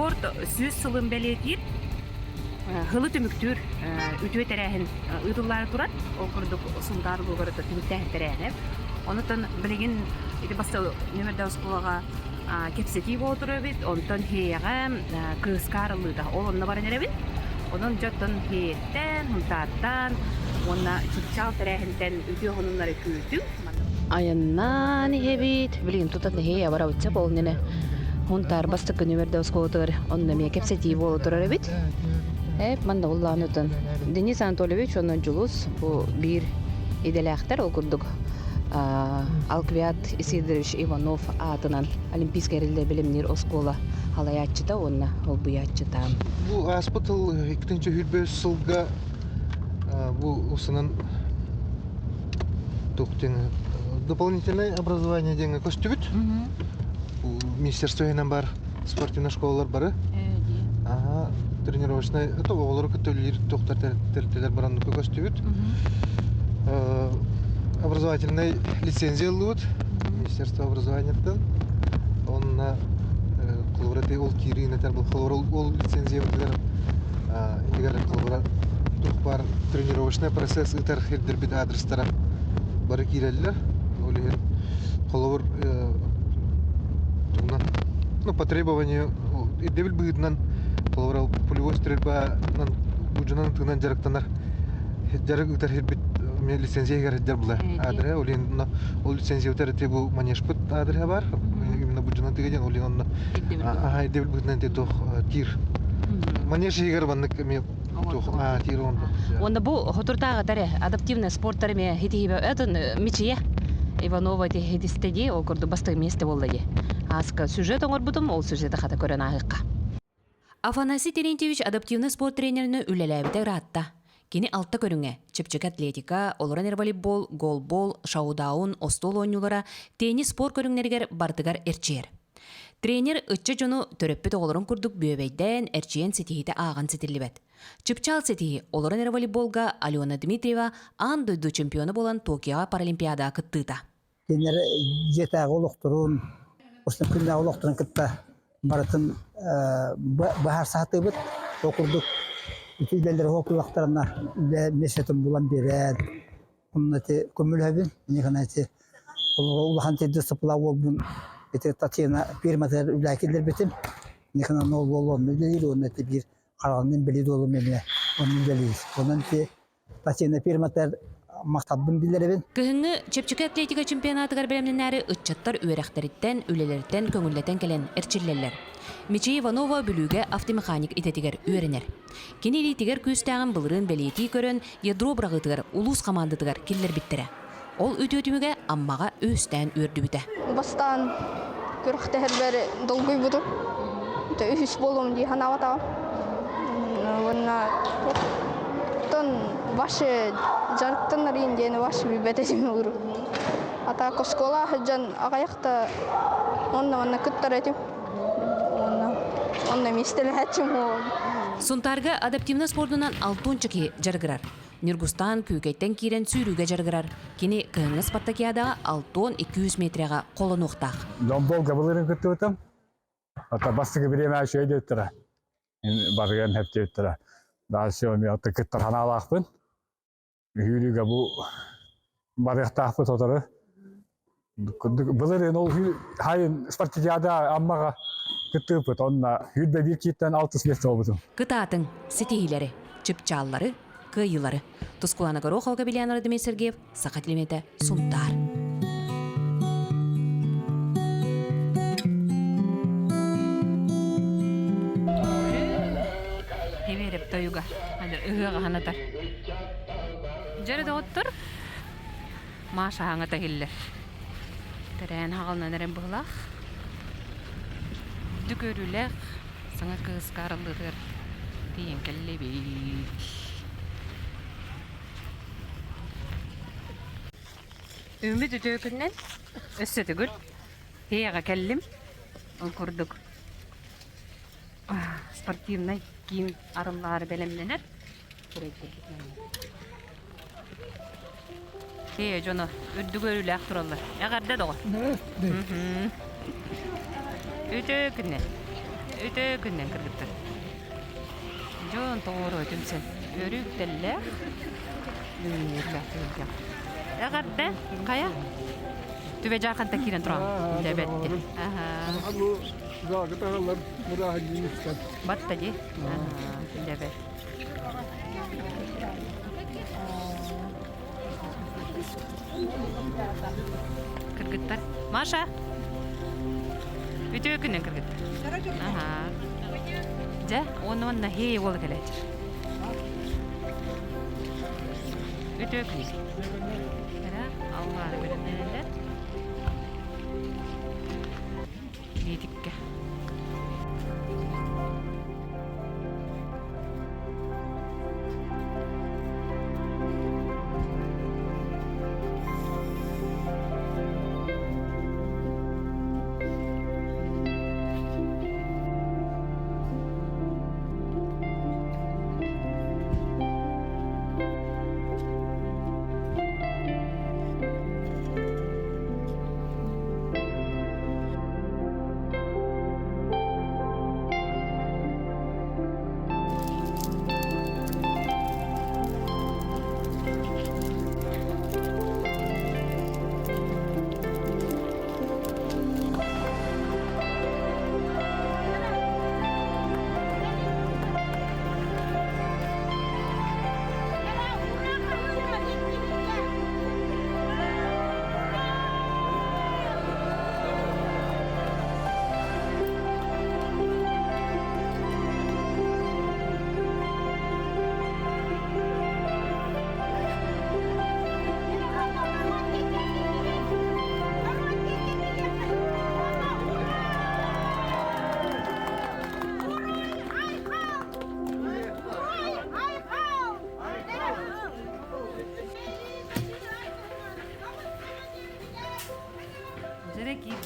спорт сүз сылын белетир хылы түмүктүр үтүө терехин ыдыллары турат ол курдук сундар булгарда түмүктәһин терехин онутон билигин ити баста нөмерден скулага кепсети болотур бит онтон хеяга кыскарылыда ол онна баран эребит онон жоттон хееттен хунтааттан онна чыпчал терехинтен үтүө хонуннары күүтүң аяннан хебит билигин тутат хея бара утса болнене хунтар бастык нөмерден скулатыр онна ме кепсети болотур эребит манда уллаанытын Денис Анатольевич онон жулус бу бир иделяхтар ол курдук Алквиат Исидорович Иванов атынан олимпийский реле билимнер оскола халаячыта онна ол буячыта. Бу аспытыл 2-нче хүлбөс сылга бу усунан токтен дополнительное образование деген көстүбүт. Бу министерстводан бар спортивный школалар бары. Тренировочный это олар көтөлөр токтар тертелер баран көстүбүт. Образовательная лицензия лут Министерство образования он на коллабораты ол кирина тер был ол лицензия бер игер коллабора тухпар тренировочный процесс итер хедер бит адрестара бары киреллер олер коллабор ну по требованию дебил быднан коллабора полевой стрельба нан буджанан тынан жарыктанар жарык итер хедбит мен лицензия гәрәдер була. Адре олин ол лицензия үтәрәте бу манешпут адре бар. Именно бу җана тегән олин дебил бүтән те тох тир. Манеш егер банны ме тох тир он. Онда бу хотуртага таре адаптивный спорттар ме хитибе этен мичия. Иванова те хитистеди ол курду басты месте болды. Аска сюжет оңор бутум ол сюжеты хата көрән агыкка. Афанасий Терентьевич адаптивный спорт тренеріне үлеләбите ратта. Кини алта көрүңе, чепчек атлетика, олоран волейбол, голбол, шаудаун, остол ойнулара, теннис спорт көрүңнергер бардыгар эрчер. Тренер ытчы жону төрөппөт олорун курдук бөбейден эрчиен сетихите ааган сетилибет. Чепчал сетихи олоран волейболга Алена Дмитриева ан дойду чемпионы болан Токио паралимпиада кыттыта. Тренер жета олоктурун, ошто күннө олоктурун кытта баратын бахар саатыбыт окурдук. Ütüydələr hoku vaxtlarına meşətin bulan berət. Onları kömülhəbin, nexanəti. Allah'ın disipla olbun. Tatiyana bir materyal üləkilər bitim. Nexanan olun deyil, onları bir qarağının belli olum emine. Onun belliyiz. Onun ki tatiyana bir materyal maqtabın bilərəbin. Kıhıngı çepçik atletika çempionatıgar bilemnenləri ıtçattar üyerəkləritten, üleleritten köngülleten gelen erçillerler. Мичи Иванова бүлүгө автомеханик итетигер үйренер. Кенели тигер күстәгән булырын белети көрөн, ядро брагытыгар улус командатыгар киллер биттере. Ол үтөтүмүгө аммага өстән үрдү бите. Бастан көрөхтәр бер долгой буду. Үс болом ди ханавата. Вона тон ваше жарктан ринген ваше бибетесиме уру. Ата коскола хаҗан агаяқта онна күттәретим. Сунтарга адаптивный спортунан алтунчыки жаргырар. Ниргустан күйкеттен кирен сүйрүүгө жаргырар. Кини кыһыңы спартакиадага 6-200 метрага колон уктак. Домбол габылырын күттүтөм. Ата бастыгы биреме шөйдө өттүрө. Барган хепте өттүрө. Дашо ми ата кыттар ханалакпын. Үйрүгө бу барыктакпы тотору. Былырын ол хайын спартакиада аммага кыттыпыт, онна хүлбе бир киттен 6 метр болбутум. Кытаатын сетихилери, чыпчаллары, кыйылары. Тускулана Гороховга Билянова Демей Сергеев, Сахатлимете, Сунтар. Хевереп тоюга, ыгыга ханатар. Жарыда оттур, Маша хаңата келлер. Терен хағална нерен бұғылақ. Дүкөрүләк, саңа кыскарылдыр. Дейін кәлі бейт. Үміт үті өкіннен өссі түгіл. Хеяға кәлім. Ол күрдік. Спортивный киім арыллары бәлемленер. Хея жоны үддүгөрүләк туралар. Яғарда доғы. Үті өкіннен. Öte günden kırgıttır. Жон тоғыры өтімсін. Өрік дәлі. Әғатты, қая? Түбе жарқанта керен тұрам. Дәбәтті. Bu zagıt aralar buraya giymişler. Батта де. Дәбәт. Кыргыттар. Маша. Өте күннен кыргыттар. Жа, оны хей ол келетір. Өте күннен. Аллары білімдерінде. Едікке.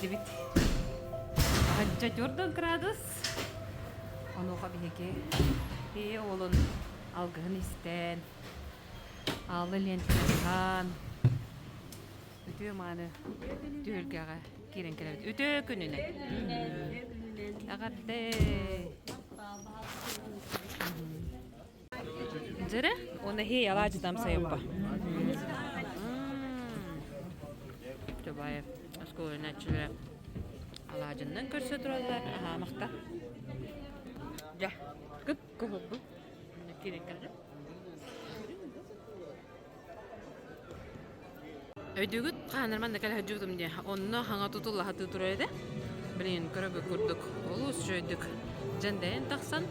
Дебит. Хажа 4 градус. Онуға бігеге олын алғын істен. Алы лентінен өте маны дүргіға керен келеді. Өте күніне. Ағатты. Жыры? Оны хей алажы дамса ёппа. Жобайы. Скоро начали алажыннан көрсө туралар. Мақта. Ja, көп көп. Керек келді. Өйдігіт қанырман да кәлі жүгдім де. Онына хаңа тұтылы хаты тұр еді. Білін көрігі көрдік. Олыс жөйдік. Жандайын тақсан.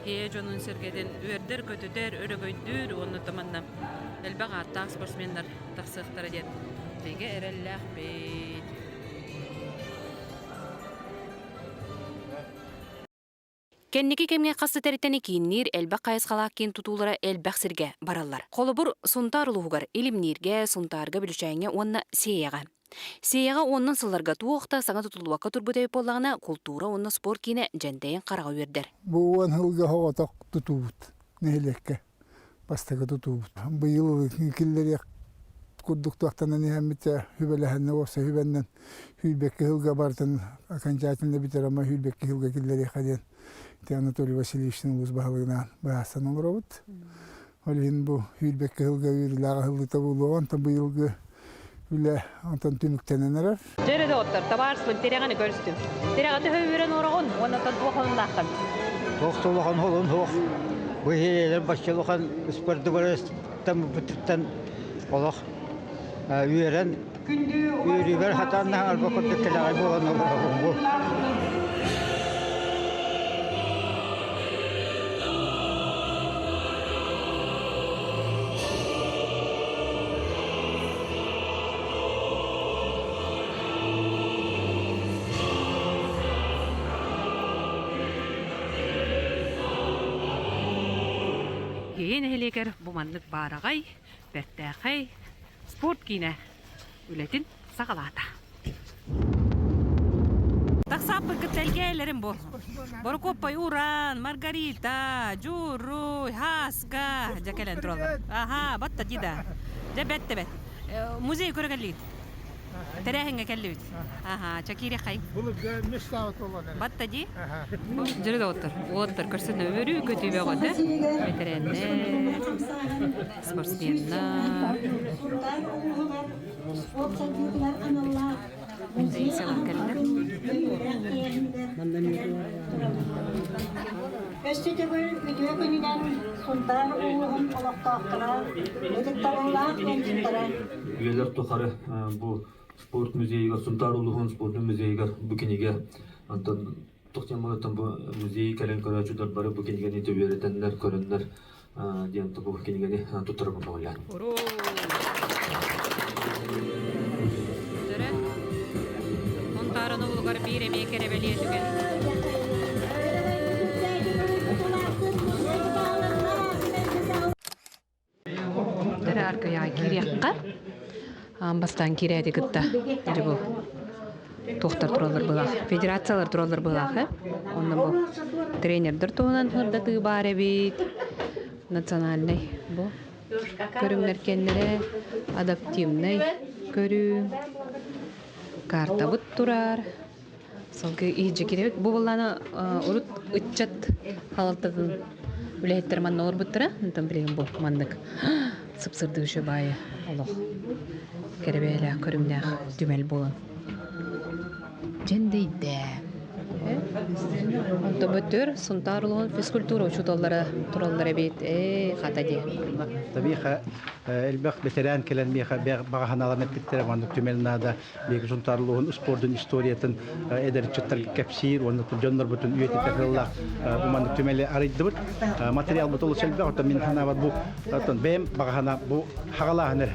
Хей жонын сергеден өрдер көтідер, өрігөйдір. Оны таманна әлбәға аттақ спортсмендар тақсықтар еден. Деге әрәлләқ бейд. Кенники кемге қасты тәріттені кейіннер әлбәқ қайысқалақ кен тұтулары әлбәқ сірге баралар. Қолыбыр сұнтар ұлығығар елімнерге, сұнтарға білішәйіне онына сейяға. Сейяға онның сылларға туоқта саңа тұтылуаққа тұрбыдай болағына культура онны спорт кейіне жәндейін қараға өрдер. Бұл оң ғылға хоғатақ тұтуыд, нәйлекке бастығы тұтуыд. Бұл келдер куддуктуактанан иһэммите хүбэлэһэннэ уоса хүбэннэн хүлбекке хылга бартын окончательно битер ама хүлбекке хылга киллери хаден те Анатолий Васильевичтин улус баһалыгынан баасан олоробут. Олин бу хүлбекке хылга үрүлага хылыта булуган та быйылгы үле антан түнүктененер. Жерде оттар табарсын тереганы көрүстүм. Терегаты хөбүрен орогон, онотон туохондаккан. Тоқтолған холын хоқ. Бу хейлер башчылыған спорты барыс там бутттан олох. Үйерен үйрибер хатанна алба көттекеләй болған бу. Кейін әлекер бұманлық барағай, бәттәқай, спорт кейіне үлетін сағалата. Тақсапы күттәлгейлерім бұл. Боркоппай Уран, Маргарита, Джуру, Хаска, жакелен тұралар. Аха, батта дида. Жа бәтті бәт. Музей көрігәлейді. Тәрәһеңе кәллүт. Ага, чакире хай. Бұл мечтават болған. Батта ди. Жүрді отыр. Отыр, көрсін өрі көтөбе қоды. Ветеренер, спортсменнар. Дейсілер кәлдер. Өстөтөгөр үдүө күнүнен сунтар уулугун олоктооктора өдүктарылаак менчиттара. Üyeler tokarı bu sport müzeyiga, Suntar Uluğun sport müzeyiga bugünige antan toxtamalıtan bu müzeyi kelen körücüler bari bugünige ne töberetenler körünler diyen bu bugünige ne tutarım oğlan. Uro. Dere. Ontarını bulgar bir emeğe kerebeliye tüken. Dere arkaya kiriyakka. Ambastan kireydi gıtta. Dere bu. Tohtar turalır bulaq. Federatsiyalar turalır bulaq. Onda bu trenerdir toğunan hırdatı bari bit. Naциональный bu. Көрүңнөр kendine адаптивный көрүң. Карта бут турар. Солғы ийже керек. Бу болланы урут ытчат халалтатын үлеттер манна ор буттара. Нтан билген бу мандык. Сыпсырды үшө байы. Олох. Керебеле көрүңнөр дүмел болон. Жендейде. Онто бөтөр сунтарлыгын физкультура учуталлары тураллары бит. Хатади. Табиха элбах ветеран келен биха баганаларны биттер ванды түмелнада бек жунтарлыгын спорттун историятын эдерчеттер кепсир онды жоннор бүтүн үйөтү тахыллах бу манды түмеле арыйдыбыт материал бутулу селбе ата мин хана бу бем багана бу хагалахнер